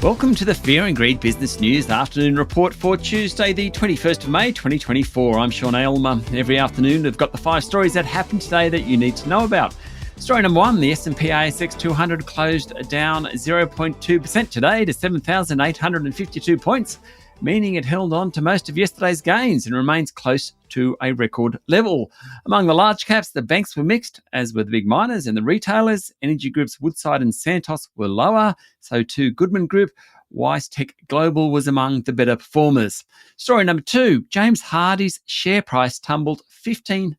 Welcome to the Fear and Greed Business News Afternoon Report for Tuesday, the 21st of May, 2024. I'm Sean Aylmer. Every afternoon, we've got the 5 stories that happened today that you need to know about. Story number 1, the S&P ASX 200 closed down 0.2% today to 7,852 points, meaning it held on to most of yesterday's gains and remains close to a record level. Among the large caps, the banks were mixed, as were the big miners and the retailers. Energy groups Woodside and Santos were lower, so too Goodman Group. WiseTech Global was among the better performers. Story number 2, James Hardie's share price tumbled 15%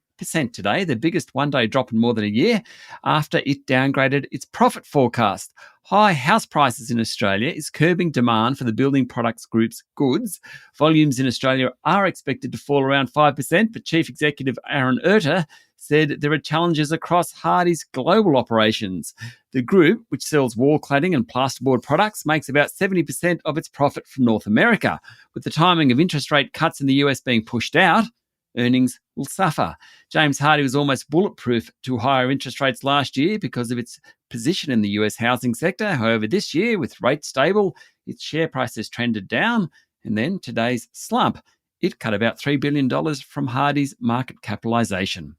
today, the biggest one-day drop in more than a year, after it downgraded its profit forecast. High house prices in Australia is curbing demand for the building products group's goods. Volumes in Australia are expected to fall around 5%, but Chief Executive Aaron Erter said there are challenges across Hardie's global operations. The group, which sells wall cladding and plasterboard products, makes about 70% of its profit from North America. With the timing of interest rate cuts in the US being pushed out, earnings will suffer. James Hardie was almost bulletproof to higher interest rates last year because of its position in the US housing sector. However, this year, with rates stable, its share price has trended down. And then today's slump, it cut about $3 billion from Hardie's market capitalisation.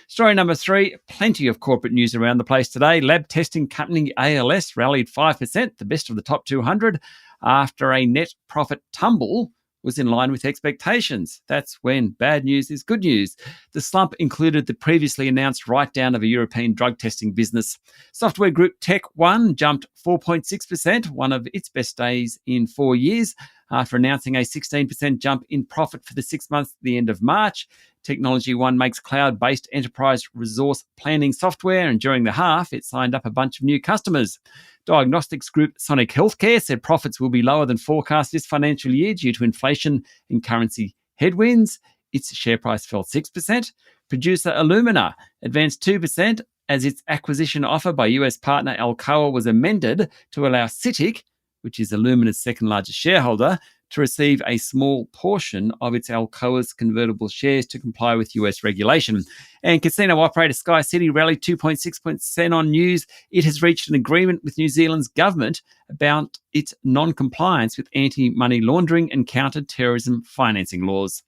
Story number 3, plenty of corporate news around the place today. Lab testing company ALS rallied 5%, the best of the top 200, after a net profit tumble was in line with expectations. That's when bad news is good news. The slump included the previously announced write-down of a European drug testing business. Software group Tech One jumped 4.6%, one of its best days in 4 years, after announcing a 16% jump in profit for the 6 months at the end of March. Technology One makes cloud-based enterprise resource planning software, and during the half, it signed up a bunch of new customers. Diagnostics group Sonic Healthcare said profits will be lower than forecast this financial year due to inflation and currency headwinds. Its share price fell 6%. Producer Illumina advanced 2% as its acquisition offer by US partner Alcoa was amended to allow CITIC, which is Illumina's second largest shareholder, to receive a small portion of its Alcoa's convertible shares to comply with US regulation. And casino operator Sky City rallied 2.6% on news it has reached an agreement with New Zealand's government about its non-compliance with anti-money laundering and counter-terrorism financing laws.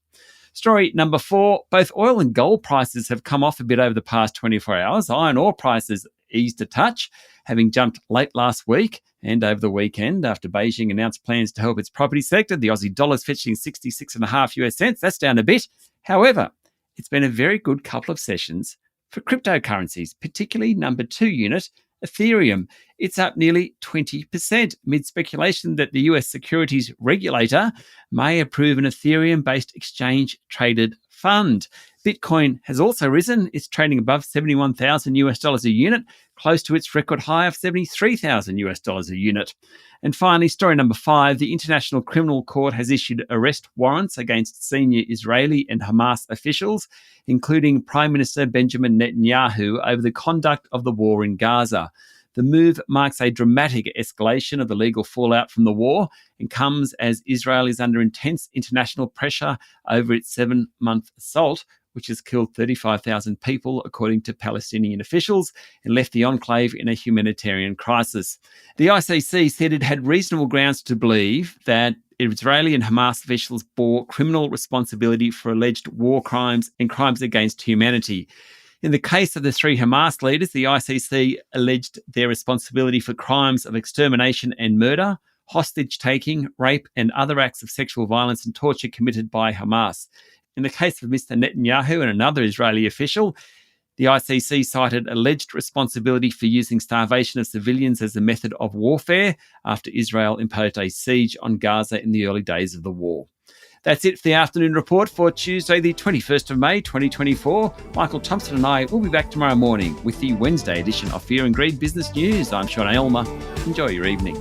Story number 4, both oil and gold prices have come off a bit over the past 24 hours. Iron ore prices eased a touch, having jumped late last week and over the weekend after Beijing announced plans to help its property sector. The Aussie dollar's fetching 66.5 US cents. That's down a bit. However, it's been a very good couple of sessions for cryptocurrencies, particularly number 2 unit, Ethereum. It's up nearly 20% amid speculation that the US securities regulator may approve an Ethereum-based exchange-traded fund. Bitcoin has also risen. It's trading above $71,000 a unit, close to its record high of $73,000 a unit. And finally, story number 5, the International Criminal Court has issued arrest warrants against senior Israeli and Hamas officials, including Prime Minister Benjamin Netanyahu, over the conduct of the war in Gaza. The move marks a dramatic escalation of the legal fallout from the war and comes as Israel is under intense international pressure over its 7-month assault, which has killed 35,000 people, according to Palestinian officials, and left the enclave in a humanitarian crisis. The ICC said it had reasonable grounds to believe that Israeli and Hamas officials bore criminal responsibility for alleged war crimes and crimes against humanity. In the case of the 3 Hamas leaders, the ICC alleged their responsibility for crimes of extermination and murder, hostage-taking, rape, and other acts of sexual violence and torture committed by Hamas. In the case of Mr. Netanyahu and another Israeli official, the ICC cited alleged responsibility for using starvation of civilians as a method of warfare after Israel imposed a siege on Gaza in the early days of the war. That's it for the afternoon report for Tuesday, the 21st of May, 2024. Michael Thompson and I will be back tomorrow morning with the Wednesday edition of Fear and Greed Business News. I'm Sean Aylmer. Enjoy your evening.